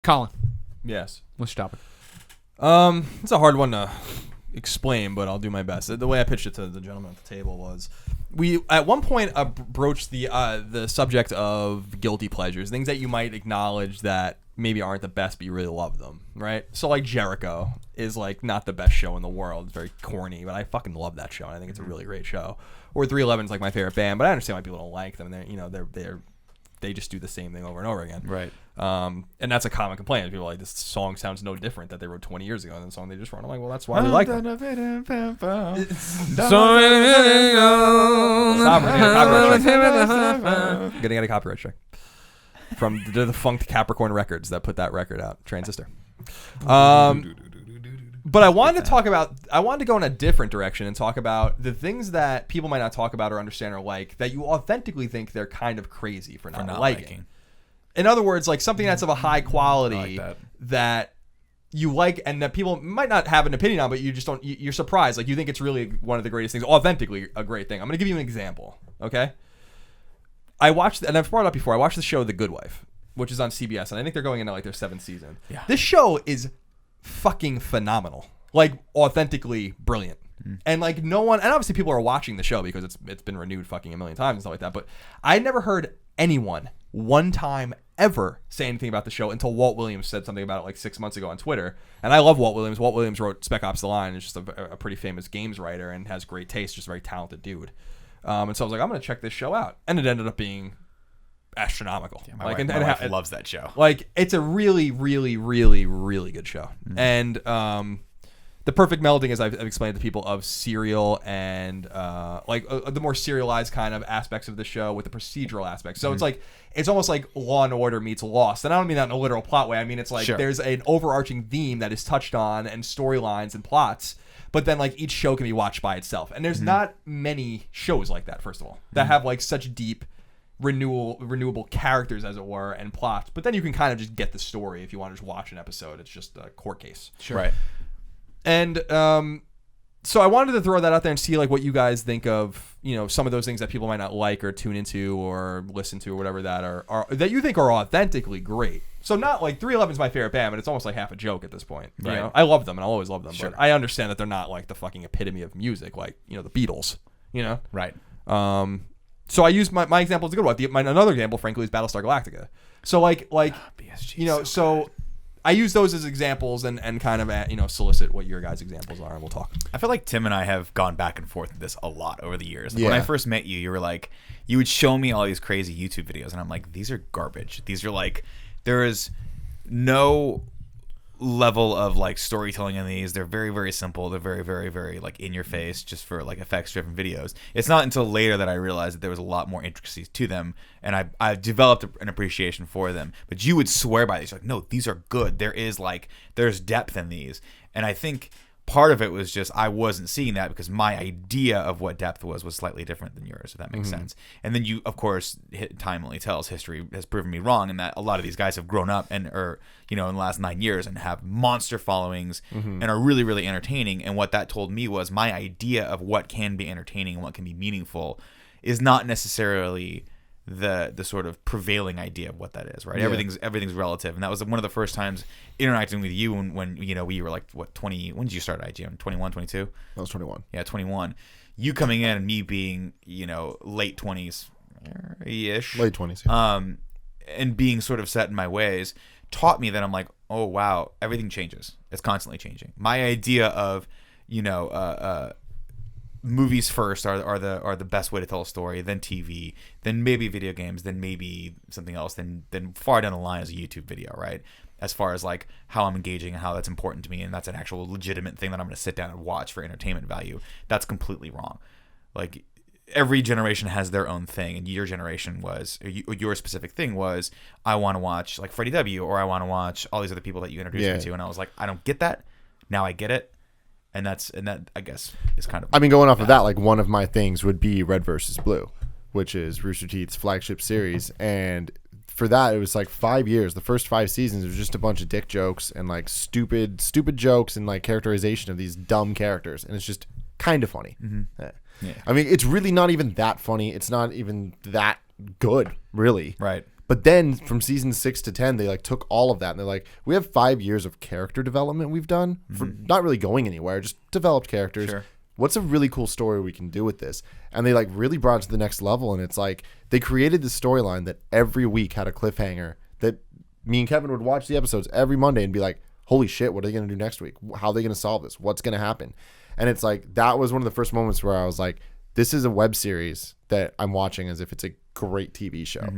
Colin, Yes. what's your topic? It's a hard one to explain, but I'll do my best. The way I pitched it to the gentleman at the table was, we at one point broached the subject of guilty pleasures, things that you might acknowledge that maybe aren't the best, but you really love them, right? So like Jericho is like not the best show in the world. It's very corny, but I fucking love that show, and I think it's a really great show. Or 311 is like my favorite band, but I understand why people don't like them. They just do the same thing over and over again. Right. And that's a common complaint. People are like, this song sounds no different that they wrote 20 years ago than the song they just wrote. I'm like, well, that's why we like them. Stop, we're getting a copyright check from the defunct Capricorn Records that put that record out, Transistor. But I wanted to go in a different direction and talk about the things that people might not talk about or understand or like that you authentically think they're kind of crazy for not liking. In other words, like something that's of a high quality that you like and that people might not have an opinion on, but you just don't, you're surprised. Like you think it's really one of the greatest things, authentically a great thing. I'm going to give you an example. Okay. I watched, and I've brought it up before, I watched the show The Good Wife, which is on CBS, and I think they're going into like their 7th season. Yeah. This show is fucking phenomenal, like authentically brilliant. And like no one, and obviously people are watching the show because it's been renewed fucking a million times and stuff like that, but I never heard anyone one time ever say anything about the show until Walt Williams said something about it like 6 months ago on Twitter. And I love Walt Williams. Walt Williams wrote Spec Ops: The Line, is just a pretty famous games writer and has great taste, just a very talented dude. And so I was like, I'm gonna check this show out, and it ended up being astronomical. Yeah, my wife loves that show. Like it's a really, really, really, really good show. And the perfect melding, as I've explained to people, of serial and the more serialized kind of aspects of the show with the procedural aspects. So it's like it's almost like Law and Order meets Lost, and I don't mean that in a literal plot way. I mean it's like there's an overarching theme that is touched on and storylines and plots. But then, like, each show can be watched by itself. And there's not many shows like that, first of all, that have, like, such deep, renewable characters, as it were, and plots. But then you can kind of just get the story if you want to just watch an episode. It's just a court case. Sure. Right. And so I wanted to throw that out there and see, like, what you guys think of, you know, some of those things that people might not like or tune into or listen to or whatever that are that you think are authentically great. So not like 311 is my favorite band, but it's almost like half a joke at this point. You know? I love them and I'll always love them, but I understand that they're not like the fucking epitome of music, like, you know, the Beatles, you know? Right. So I use my example as a good one. Another example, frankly, is Battlestar Galactica. So like BSG, you know, so I use those as examples and kind of, you know, solicit what your guys' examples are, and we'll talk. I feel like Tim and I have gone back and forth with this a lot over the years. Yeah. When I first met you, you were like, you would show me all these crazy YouTube videos, and I'm like, these are garbage. These are like, there is no level of like storytelling in these. They're very, very simple. They're very, very, very like in your face, just for like effects driven videos. It's not until later that I realized that there was a lot more intricacies to them, and I developed an appreciation for them. But you would swear by these, like, no, these are good. There's depth in these. And I think part of it was just I wasn't seeing that because my idea of what depth was slightly different than yours, if that makes sense. And then you, of course, time only tells. History has proven me wrong in that a lot of these guys have grown up and are, you know, in the last 9 years and have monster followings and are really, really entertaining. And what that told me was my idea of what can be entertaining and what can be meaningful is not necessarily the sort of prevailing idea of what that is, right? Yeah. Everything's relative, and that was one of the first times interacting with you when you know we were like 20. When did you start at IGN? 21, 22? I was 21. Yeah, 21. You coming in and me being, you know, late 20s ish, late 20s, yeah. And being sort of set in my ways taught me that I'm like, oh wow, everything changes. It's constantly changing. My idea of, you know, movies first are the best way to tell a story, then TV, then maybe video games, then maybe something else, then far down the line is a YouTube video, right? As far as like how I'm engaging and how that's important to me, and that's an actual legitimate thing that I'm going to sit down and watch for entertainment value. That's completely wrong. Like every generation has their own thing, and your generation your specific thing was, I want to watch like Freddie W, or I want to watch all these other people that you introduced me to, and I was like, I don't get that. Now I get it. And that I guess is kind of. I mean, going off of that, like one of my things would be Red versus Blue, which is Rooster Teeth's flagship series, and for that it was like 5 years. The first 5 seasons it was just a bunch of dick jokes and like stupid jokes and like characterization of these dumb characters, and it's just kind of funny. Yeah. I mean, it's really not even that funny. It's not even that good, really. Right. But then from season 6 to 10, they like took all of that and they're like, we have 5 years of character development we've done for not really going anywhere, just developed characters. Sure. What's a really cool story we can do with this? And they like really brought it to the next level. And it's like they created this storyline that every week had a cliffhanger that me and Kevin would watch the episodes every Monday and be like, holy shit, what are they going to do next week? How are they going to solve this? What's going to happen? And it's like, that was one of the first moments where I was like, this is a web series that I'm watching as if it's a great TV show.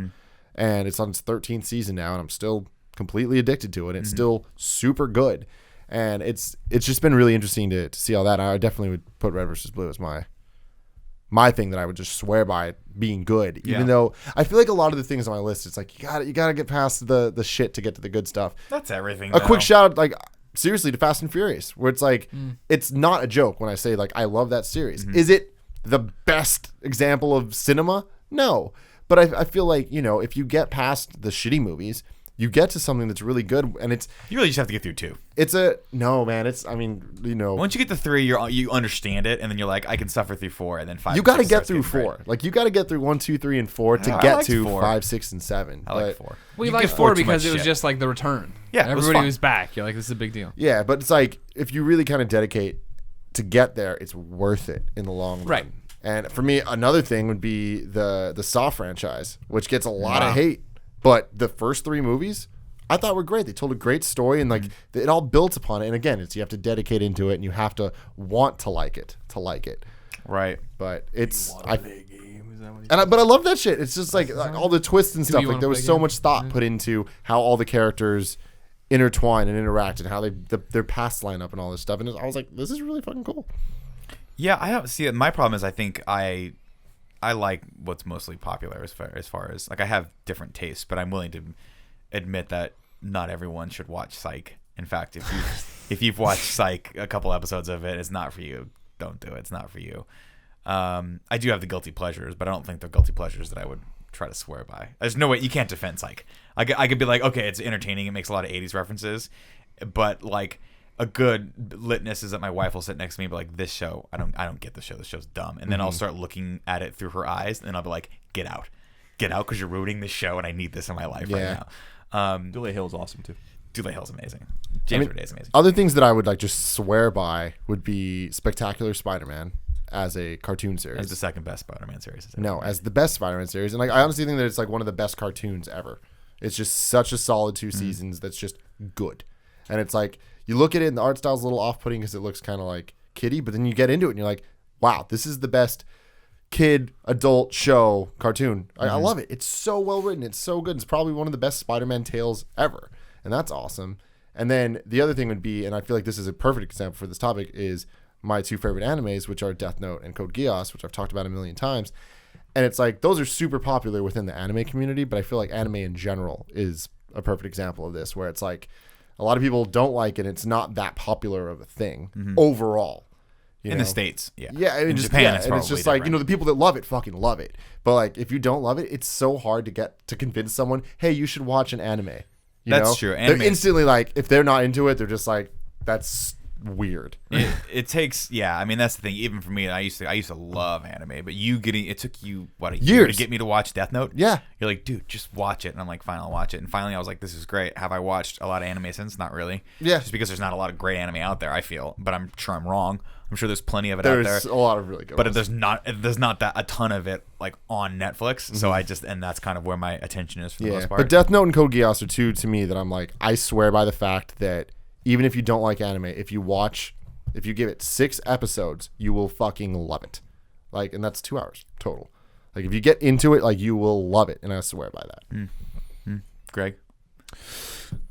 And it's on its 13th season now, and I'm still completely addicted to it. It's still super good. And it's just been really interesting to see all that. I definitely would put Red vs. Blue as my thing that I would just swear by being good. Even though I feel like a lot of the things on my list, it's like you gotta get past the shit to get to the good stuff. That's everything. A quick shout out, like seriously, to Fast and Furious, where it's like it's not a joke when I say like I love that series. Is it the best example of cinema? No. But I feel like, you know, if you get past the shitty movies, you get to something that's really good, and it's you really just have to get through 2. I mean, you know, once you get to 3, you understand it, and then you're like, I can suffer through 4, and then 5. You got to get through 4. Great. Like you got to get through 1, 2, 3, and 4 to get to 4. 5, 6, and 7. I like 4. Well, you like 4 because it was just like the return. Yeah, everybody was back. You're like, this is a big deal. Yeah, but it's like if you really kind of dedicate to get there, it's worth it in the long run. Right. And for me, another thing would be the Saw franchise, which gets a lot of hate. But the first 3 movies, I thought were great. They told a great story, and like it all built upon it. And again, it's you have to dedicate into it, and you have to want to like it Right. But it's but I love that shit. It's just like all the twists and stuff. Like there was so much thought put into how all the characters intertwine and interact, and how their paths line up, and all this stuff. And I was like, this is really fucking cool. Yeah, I don't see it. My problem is I think I like what's mostly popular as far as like I have different tastes, but I'm willing to admit that not everyone should watch Psych. In fact, if you've watched Psych, a couple episodes of it, it's not for you. Don't do it. It's not for you. I do have the guilty pleasures, but I don't think they're guilty pleasures that I would try to swear by. There's no way you can't defend Psych. I could be like, okay, it's entertaining. It makes a lot of 80s references, but like. A good litmus is that my wife will sit next to me and be like, this show, I don't get the show. This show's dumb. And then I'll start looking at it through her eyes, and I'll be like, get out because you're ruining this show, and I need this in my life right now. Dule Hill's awesome too. Dule Hill's amazing. James Roday is amazing. Other things that I would like just swear by would be Spectacular Spider-Man as a cartoon series. As the second best Spider-Man series. No, as the best Spider-Man series. And like I honestly think that it's like one of the best cartoons ever. It's just such a solid 2 seasons that's just good. And it's like you look at it and the art style's a little off-putting because it looks kind of like kiddie, but then you get into it and you're like, wow, this is the best kid adult show cartoon. I love it. It's so well written. It's so good. It's probably one of the best Spider-Man tales ever. And that's awesome. And then the other thing would be, and I feel like this is a perfect example for this topic, is my 2 favorite animes, which are Death Note and Code Geass, which I've talked about a million times. And it's like those are super popular within the anime community, but I feel like anime in general is a perfect example of this, where it's like a lot of people don't like it. It's not that popular of a thing overall. In the States, yeah. Yeah, I mean, just Japan, and it's just like, you know, the people that love it fucking love it. But like, if you don't love it, it's so hard to get to convince someone, hey, you should watch an anime. That's true. They're instantly like, if they're not into it, they're just like, that's weird. It takes, yeah. I mean, that's the thing. Even for me, I used to love anime, but it took you a year to get me to watch Death Note. Yeah, you're like, dude, just watch it, and I'm like, fine, I'll watch it. And finally, I was like, this is great. Have I watched a lot of anime since? Not really. Yeah, just because there's not a lot of great anime out there. I feel, but I'm sure I'm wrong. I'm sure there's plenty of it out there. There's a lot of really good. But there's not that a ton of it like on Netflix. So and that's kind of where my attention is for the most part. But Death Note and Code Geass are 2 to me that I'm like, I swear by the fact that even if you don't like anime, if you give it 6 episodes, you will fucking love it. Like, and that's 2 hours total. Like, if you get into it, like, you will love it, and I swear by that. Greg,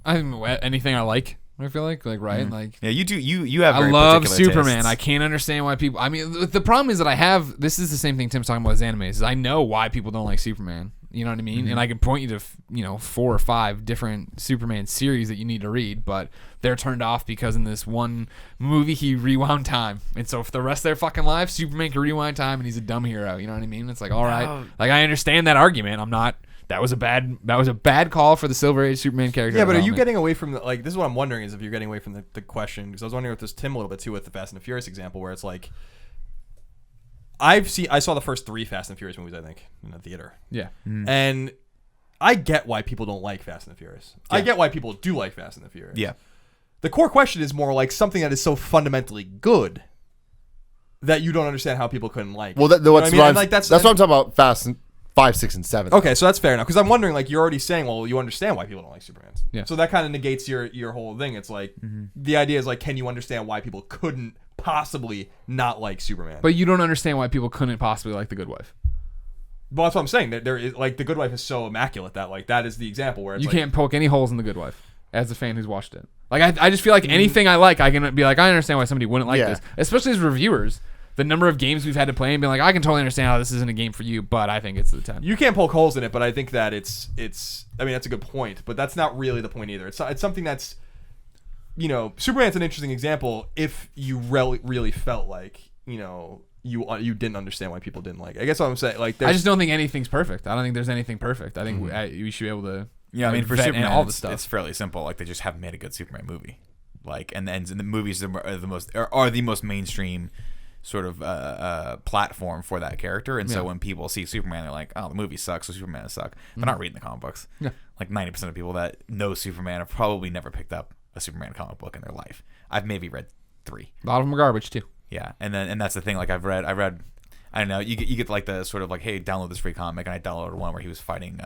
anything I like. I feel like right, like yeah, you do. You have. I very love particular Superman. tastes. I can't understand why people. I mean, the problem is that I have. This is the same thing Tim's talking about with animes. Is I know why people don't like Superman. You know what I mean? And I can point you to 4 or 5 different Superman series that you need to read, but they're turned off because in this one movie he rewound time, and so for the rest of their fucking lives, Superman can rewind time, and he's a dumb hero. You know what I mean? It's like, all right, like I understand that argument. I'm not. That was a bad call for the Silver Age Superman character. Yeah, but are you getting away from the, like, this is what I'm wondering is if you're getting away from the question, because I was wondering with this Tim a little bit too with the Fast and the Furious example, where it's like I saw the first 3 Fast and Furious movies, I think, in the theater. Yeah. And I get why people don't like Fast and the Furious. Yeah. I get why people do like Fast and the Furious. Yeah. The core question is more like something that is so fundamentally good that you don't understand how people couldn't like. Well, that's what I'm talking about. Fast and 5, 6, and 7. Okay, so that's fair enough. Because I'm wondering, like, you're already saying, well, you understand why people don't like Superman. Yeah. So that kind of negates your whole thing. It's like the idea is like, can you understand why people couldn't possibly not like Superman? But you don't understand why people couldn't possibly like The Good Wife. Well, that's what I'm saying. There is like The Good Wife is so immaculate that like that is the example where it's you like, can't poke any holes in The Good Wife as a fan who's watched it. Like I just feel like anything I like, I can be like, I understand why somebody wouldn't like this, especially as reviewers. The number of games we've had to play and be like, I can totally understand how this isn't a game for you, but I think it's the 10. You can't poke holes in it, but I think that it's. I mean, that's a good point, but that's not really the point either. It's something that's, Superman's an interesting example if you really felt like you didn't understand why people didn't like it. I guess what I'm saying, like, I just don't think anything's perfect. I don't think there's anything perfect. I think we should be able to. Yeah, I mean, for Superman, all the stuff, it's fairly simple. Like, they just haven't made a good Superman movie. Like, and the movies are the most mainstream sort of platform for that character, and so when people see Superman, they're like, oh, the movie sucks, so Superman suck. They're not reading the comic books. Yeah. Like 90% of people that know Superman have probably never picked up a Superman comic book in their life. I've maybe read 3. A lot of them are garbage too. Yeah, and that's the thing. Like, I've read. I don't know. You get like the sort of like, hey, download this free comic, and I downloaded one where he was fighting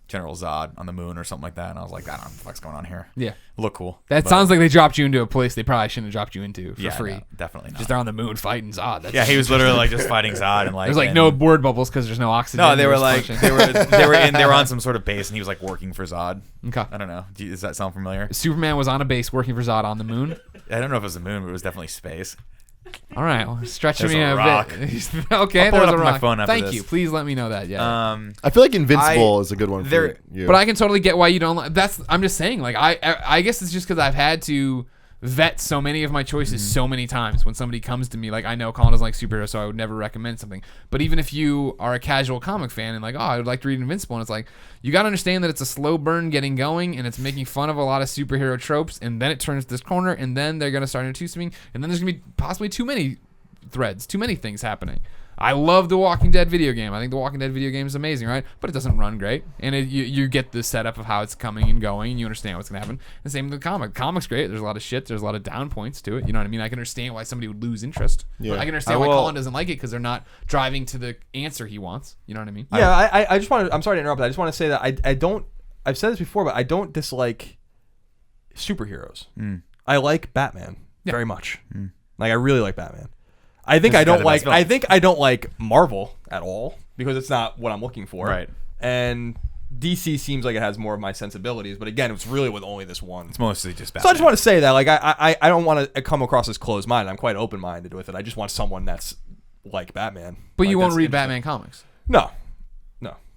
General Zod on the moon or something like that, and I was like, I don't know what the fuck's going on here. Yeah, look cool. That sounds like they dropped you into a place they probably shouldn't have dropped you into for free. No, definitely not. Just they're on the moon fighting Zod. Yeah, he was literally like just fighting Zod, and like there's like no word bubbles because there's no oxygen. No, they were like they were on some sort of base, and he was like working for Zod. Okay, I don't know. Does that sound familiar? Superman was on a base working for Zod on the moon. I don't know if it was the moon, but it was definitely space. All right, well, stretching me a rock. Bit. Okay, there's a rock. Thank you. Please let me know that. Yeah. I feel like Invincible is a good one for you. But I can totally get why you don't like. I'm just saying. Like I guess it's just because I've had to vet so many of my choices so many times. When somebody comes to me, like, I know Colin doesn't like superheroes, so I would never recommend something. But even if you are a casual comic fan and like, oh, I would like to read Invincible, and it's like, you got to understand that it's a slow burn getting going, and it's making fun of a lot of superhero tropes, and then it turns this corner, and then they're gonna start introducing me, and then there's gonna be possibly too many threads, too many things happening. I love the Walking Dead video game. I think the Walking Dead video game is amazing, right? But it doesn't run great, and you get the setup of how it's coming and going, and you understand what's gonna happen. The same with the comic. The comic's great. There's a lot of shit. There's a lot of down points to it. You know what I mean? I can understand why somebody would lose interest. Yeah. I can understand why Colin doesn't like it because they're not driving to the answer he wants. You know what I mean? Yeah, I just want to. I'm sorry to interrupt. I just want to say that I don't. I've said this before, but I don't dislike superheroes. I like Batman very much. Like, I really like Batman. I think I don't like Marvel at all because it's not what I'm looking for. Right. And DC seems like it has more of my sensibilities, but again, it's really with only this one. It's mostly just Batman. So I just want to say that, like, I don't want to come across as closed-minded. I'm quite open-minded with it. I just want someone that's like Batman. But you won't read Batman comics. No,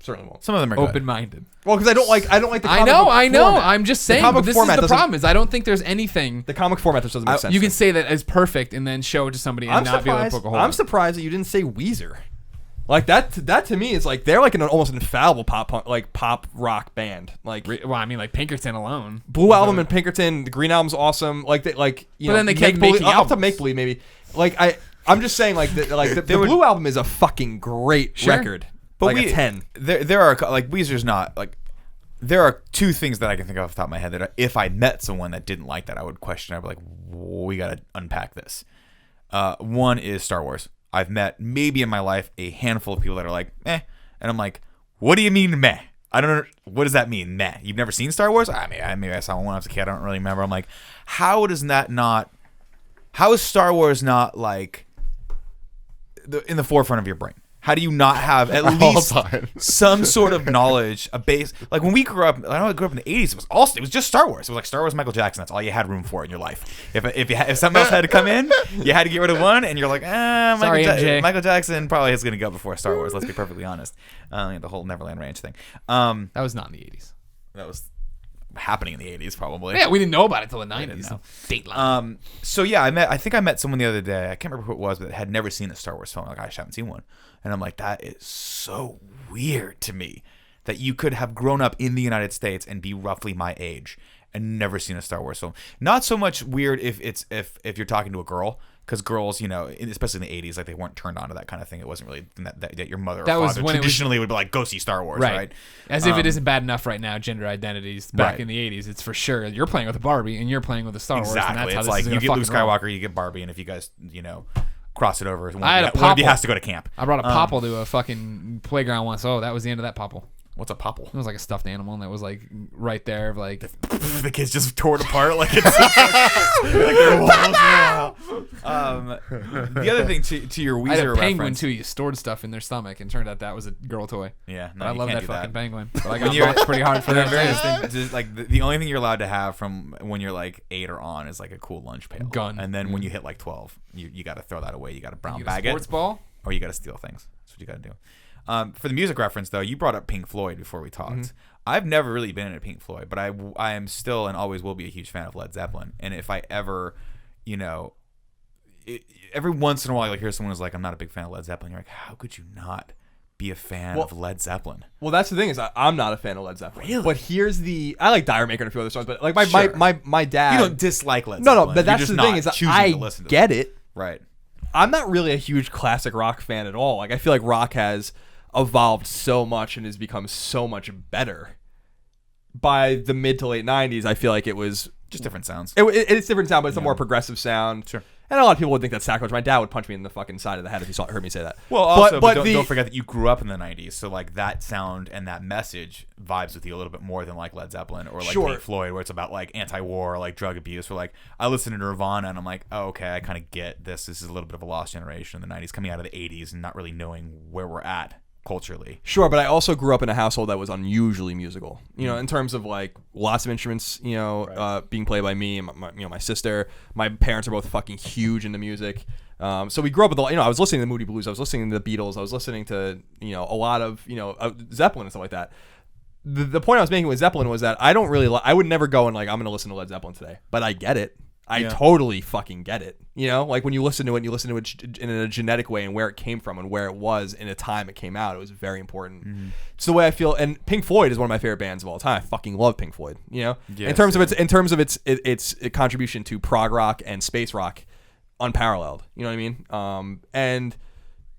certainly won't. Some of them are open-minded. Well, because I don't like the comic book I know. format. I'm just saying. But this is the problem. Is I don't think there's anything. The comic format just doesn't make sense. You can say that as perfect and then show it to somebody and not be able to poke a hole. I'm surprised that you didn't say Weezer. Like, that to me is like they're like an almost infallible pop rock band. Like, well, I mean, like Pinkerton alone. Blue Album and Pinkerton. The Green Album's awesome. Like, then they kept making up to Make Believe maybe. Like, I'm just saying, like, the Blue Album is a fucking great record. But like a 10. There are, like, Weezer's not, like, there are two things that I can think of off the top of my head that if I met someone that didn't like that, I would question. I'd be like, we got to unpack this. One is Star Wars. I've met maybe in my life a handful of people that are like, meh. And I'm like, what do you mean meh? I don't know. What does that mean, meh? You've never seen Star Wars? I mean, maybe I saw one when I was a kid. I don't really remember. I'm like, how is Star Wars not, like, in the forefront of your brain? How do you not have at least some sort of knowledge, a base? Like, when we grew up, I know I grew up in the 80s, it was just Star Wars. It was like Star Wars, Michael Jackson. That's all you had room for in your life. If something else had to come in, you had to get rid of one, and you're like, Michael Jackson probably is going to go before Star Wars. Let's be perfectly honest. The whole Neverland Ranch thing. That was not in the 80s. That was happening in the 80s, probably. Yeah, we didn't know about it until the 90s. Dateline. So yeah, I think I met someone the other day. I can't remember who it was, but had never seen a Star Wars film. Like, I just haven't seen one. And I'm like, that is so weird to me that you could have grown up in the United States and be roughly my age and never seen a Star Wars film. Not so much weird if you're talking to a girl, because girls, you know, especially in the 80s, like they weren't turned on to that kind of thing. It wasn't really that your mother or father traditionally would be like, go see Star Wars, right? As if it isn't bad enough right now, gender identities back in the 80s. It's for sure. You're playing with a Barbie and you're playing with a Star Wars. Exactly. And that's it's how this like is you get Luke Skywalker, roll. you get Barbie, and if you guys, you know, cross it over, one of you has to go to camp. I brought a popple to a fucking playground once. Oh, that was the end of that popple. What's a popple? It was like a stuffed animal, and that was like right there, like the kids just tore it apart like it's like they're walls. The other thing to your Weezer I had a penguin reference, too. You stored stuff in their stomach, and turned out that was a girl toy. Yeah, But I love that fucking penguin. But I When got boxed pretty hard for that. Like the only thing you're allowed to have from when you're like 8 or on is like a cool lunch pail, gun, and then when you hit like 12, you got to throw that away. You got to brown You bag get a sports it, ball, or you got to steal things. That's what you got to do. For the music reference, though, you brought up Pink Floyd before we talked. Mm-hmm. I've never really been into Pink Floyd, but I am still and always will be a huge fan of Led Zeppelin. And if I ever, you know, every once in a while, like hear someone who's like, I'm not a big fan of Led Zeppelin. You're like, how could you not be a fan of Led Zeppelin? Well, that's the thing is I'm not a fan of Led Zeppelin. Really? But here's I like Dire Maker and a few other songs, but like my dad. You don't dislike Led No, Zeppelin. but that's You're just the thing not is choosing I to listen to get them. it. Right. I'm not really a huge classic rock fan at all. Like I feel like rock has evolved so much and has become so much better. By the mid to late 90s, I feel like it was just different sounds. It's different sound, but it's a more progressive sound. Sure. And a lot of people would think that's sacrilege. My dad would punch me in the fucking side of the head if he heard me say that. Well, also, but don't forget that you grew up in the 90s, so like that sound and that message vibes with you a little bit more than like Led Zeppelin or like Pink Floyd, where it's about like anti-war or like drug abuse. Or like I listen to Nirvana and I'm like, oh, okay, I kind of get this. This is a little bit of a lost generation in the 90s, coming out of the 80s and not really knowing where we're at culturally. Sure, but I also grew up in a household that was unusually musical. You know, in terms of like lots of instruments, you know, being played by me and my sister. My parents are both fucking huge into music. So we grew up with I was listening to Moody Blues, I was listening to the Beatles, I was listening to, you know, a lot of, you know, Zeppelin and stuff like that. The point I was making with Zeppelin was that I don't really I would never go and like I'm going to listen to Led Zeppelin today, but I get it. I totally fucking get it. You know, like when you listen to it, and you listen to it in a genetic way and where it came from and where it was in a time it came out. It was very important. Mm-hmm. It's the way I feel. And Pink Floyd is one of my favorite bands of all time. I fucking love Pink Floyd. You know, yes, in terms of its contribution to prog rock and space rock, unparalleled. You know what I mean? And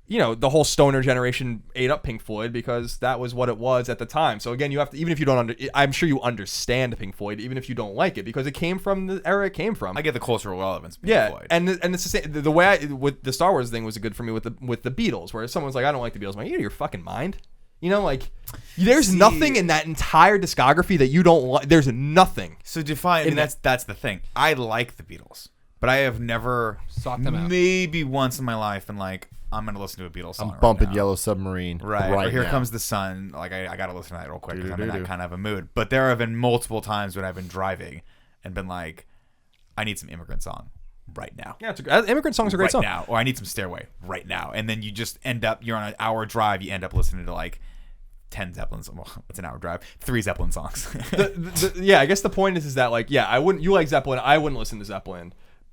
you know, the whole stoner generation ate up Pink Floyd because that was what it was at the time. So again, you have to, even if you don't I'm sure you understand Pink Floyd, even if you don't like it, because it came from the era it came from. I get the cultural relevance of Pink Floyd. And it's the same. The way with the Star Wars thing was good for me with the Beatles, where someone's like, I don't like the Beatles. I'm like, you out of your fucking mind? You know, like there's nothing in that entire discography that you don't like. There's nothing. So define, and that's the thing. I like the Beatles, but I have never sought them out. Maybe once in my life, and like, I'm gonna listen to a Beatles song. I'm bumping right Yellow Submarine. Right. Or Here now. Comes the Sun. Like I gotta listen to that real quick because I'm in that kind of a mood. But there have been multiple times when I've been driving and been like, I need some Immigrant Song right now. Yeah, Immigrant Song's a great song. Right now. Or I need some Stairway right now. And then you just end up, you're on an hour drive, you end up listening to like 10 Zeppelin songs. Well, it's an hour drive. 3 Zeppelin songs. Yeah, I guess the point is that like, yeah, you like Zeppelin. I wouldn't listen to Zeppelin.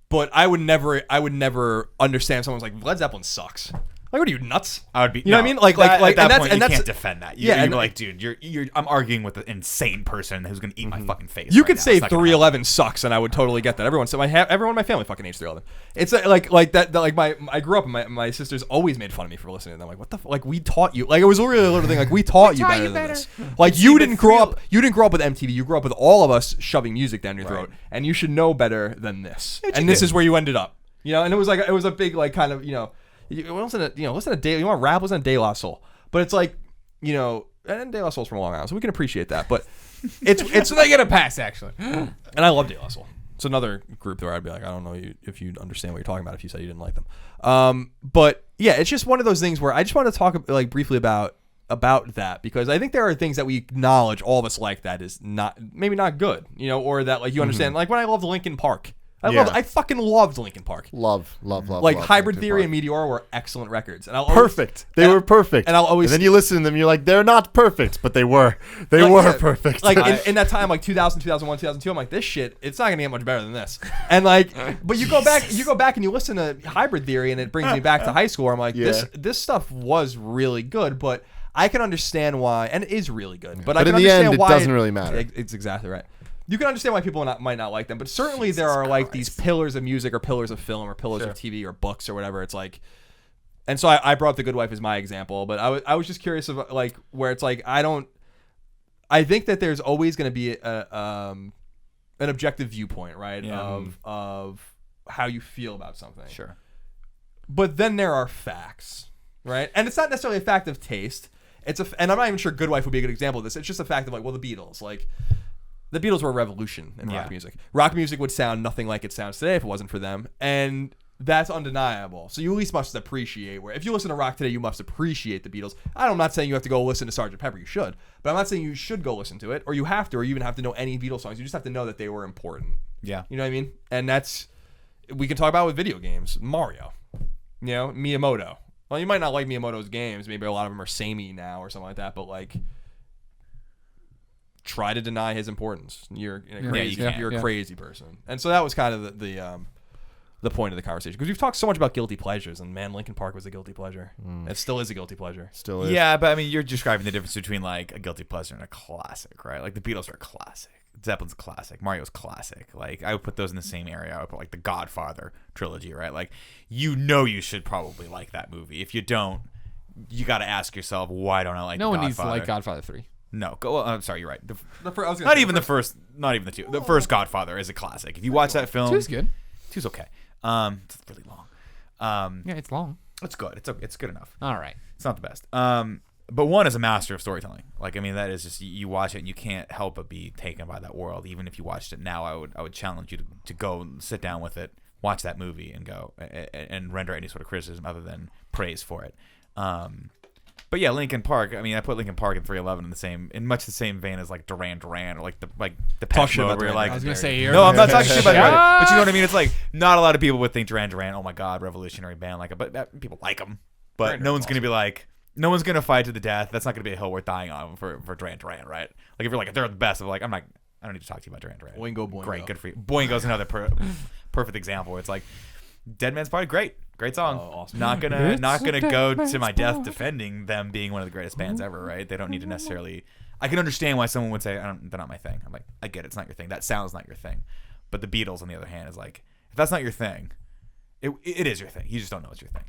But I would never understand if someone's like, Led Zeppelin sucks. Like, what are you, nuts? I would be. You know what I mean? Like at that and point, you that's can't defend that. You'd be like, dude, I'm arguing with an insane person who's gonna eat my fucking face. You right could now. say It's not gonna 311 sucks, and I would totally get that. Everyone in my family fucking hates 311. It's like that. Like I grew up, and my sisters always made fun of me for listening to them. Like, what the like we taught you. Like it was a really little thing. Like we taught you better than this. Like you didn't grow up with MTV. You grew up with all of us shoving music down your throat, and you should know better than this. And this is where you ended up. You know, and it was a big like kind of, you know, listen to Day, you want rap, listen to De La Soul. But it's like, you know, and De La Soul's from Long Island, so we can appreciate that. But it's so they get a pass actually. And I love De La Soul. It's another group where I'd be like, I don't know if you understand what you're talking about if you said you didn't like them. But yeah, it's just one of those things where I just want to talk like briefly about that, because I think there are things that we acknowledge, all of us like, that is maybe not good, you know, or that like you understand. Like when I loved Linkin Park. I fucking loved Linkin Park. Love. Like Hybrid Theory and Meteor were excellent records, and perfect. They were perfect. And I'll always. And then you listen to them, you're like, they're not perfect, but they were. They were perfect. Like in that time, like 2000, 2001, 2002, I'm like, this shit, it's not gonna get much better than this. And like, but you go back and you listen to Hybrid Theory, and it brings me back to high school. Where I'm like, this stuff was really good, but I can understand why, and it is really good. But I can in the understand end, why it doesn't really matter. It's exactly right. you can understand why people might not like them, but certainly there are like these pillars of music or pillars of film or pillars of TV or books or whatever. It's like, and so I brought The Good Wife as my example, but I was just curious of like where it's like I think that there's always going to be an objective viewpoint, right? Of how you feel about something. Sure. But then there are facts, right? And it's not necessarily a fact of taste. And I'm not even sure Good Wife would be a good example of this. It's just a fact of like, well, the Beatles, the Beatles were a revolution in rock music. Rock music would sound nothing like it sounds today if it wasn't for them. And that's undeniable. So you at least must appreciate where if you listen to rock today, you must appreciate the Beatles. I'm not saying you have to go listen to Sgt. Pepper. You should. But I'm not saying you should go listen to it or you have to or you even have to know any Beatles songs. You just have to know that they were important. Yeah. You know what I mean? And we can talk about with video games. Mario. Miyamoto. Well, you might not like Miyamoto's games. Maybe a lot of them are samey now or something like that. But like, try to deny his importance. You're a crazy person. And so that was kind of the point of the conversation because we've talked so much about guilty pleasures, and man, Linkin Park was a guilty pleasure. It still is a guilty pleasure. Still is. Yeah, but I mean, you're describing the difference between like a guilty pleasure and a classic, right? Like the Beatles are a classic. Zeppelin's a classic. Mario's classic. Like I would put those in the same area. I would put like the Godfather trilogy, right? Like you should probably like that movie. If you don't, you got to ask yourself, why don't I like? No one needs to like Godfather 3. No, I'm sorry, you're right. Not even the first, not even the two. The first Godfather is a classic. If you watch that film, 2's good. 2's okay. It's really long. Yeah, it's long. It's good. It's good enough. All right. It's not the best. But 1 is a master of storytelling. Like, I mean, that is just, you watch it and you can't help but be taken by that world. Even if you watched it now, I would challenge you to go and sit down with it, watch that movie, and go and render any sort of criticism other than praise for it. But yeah, Linkin Park. I mean, I put Linkin Park and 311 in much the same vein as like Duran Duran or like the Depeche Mode. Where like, I was gonna say, no, I'm not talking shit about it, but you know what I mean. It's like not a lot of people would think Duran Duran, oh my god, revolutionary band, like it, but people like them. But no one's gonna be like, no one's gonna fight to the death. That's not gonna be a hill worth dying on for Duran Duran, right? Like if you're like they're the best, I'm like I don't need to talk to you about Duran Duran. Boingo. Great, good for you. Boingo's another perfect example where it's like Dead Man's Party, great song. Oh, awesome. Not gonna go to my death defending them being one of the greatest bands ever, right? They don't need to necessarily. I can understand why someone would say they're not my thing. I'm like, I get it, it's not your thing. That sounds not your thing. But the Beatles, on the other hand, is like, if that's not your thing, it is your thing. You just don't know it's your thing.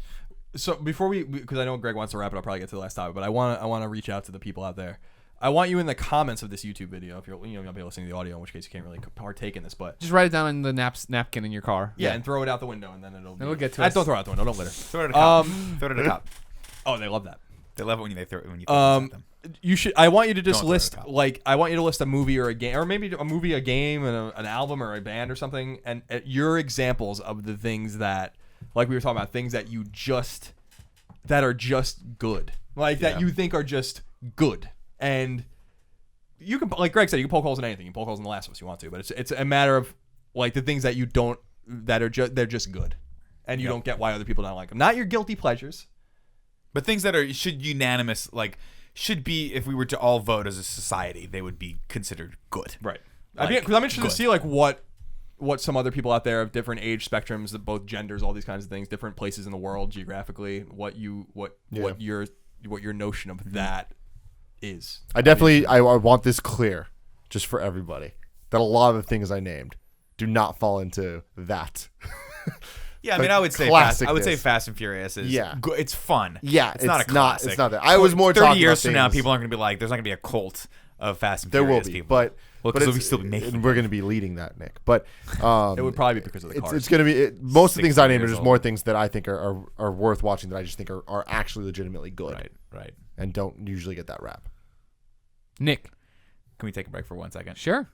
So before because I know Greg wants to wrap it up, probably get to the last topic, but I want to reach out to the people out there. I want you in the comments of this YouTube video, if you'll be listening to the audio, in which case you can't really partake in this, but just write it down in the napkin in your car. Yeah, and throw it out the window, and then it'll get to us. Don't throw it out the window. Don't litter. Throw it at a cop. Throw it at a cop. Oh, they love that. They love it when you throw it at them. You should. I want you to just list I want you to list a movie or a game, or maybe a movie, a game, and an album or a band or something, and your examples of the things that, like we were talking about, things that that are just good, that you think are just good, and you can, like Greg said, you can poke holes in anything. You can poke holes in The Last of Us if you want to, but it's a matter of like the things that you don't, they're just good, and you don't get why other people don't like them. Not your guilty pleasures, but things that should be, if we were to all vote as a society, they would be considered good. Right. Because I'm interested to see like what some other people out there of different age spectrums, both genders, all these kinds of things, different places in the world geographically, what your notion of that is. I definitely I want this clear, just for everybody, that a lot of the things I named do not fall into that. Yeah, I mean, I would say Fast and Furious is good. It's fun. Yeah, it's not a classic. It's not that. I was more 30 talking years about from now, people aren't going to be like, there's not going to be a cult of Fast and there Furious will be, people. but because we'll still be making. We're going to be leading that, Nick. But it would probably be because of the cars. It's going to be most of the things I named are just more things that I think are worth watching, that I just think are actually legitimately good. Right. And don't usually get that rap. Nick, can we take a break for 1 second? Sure.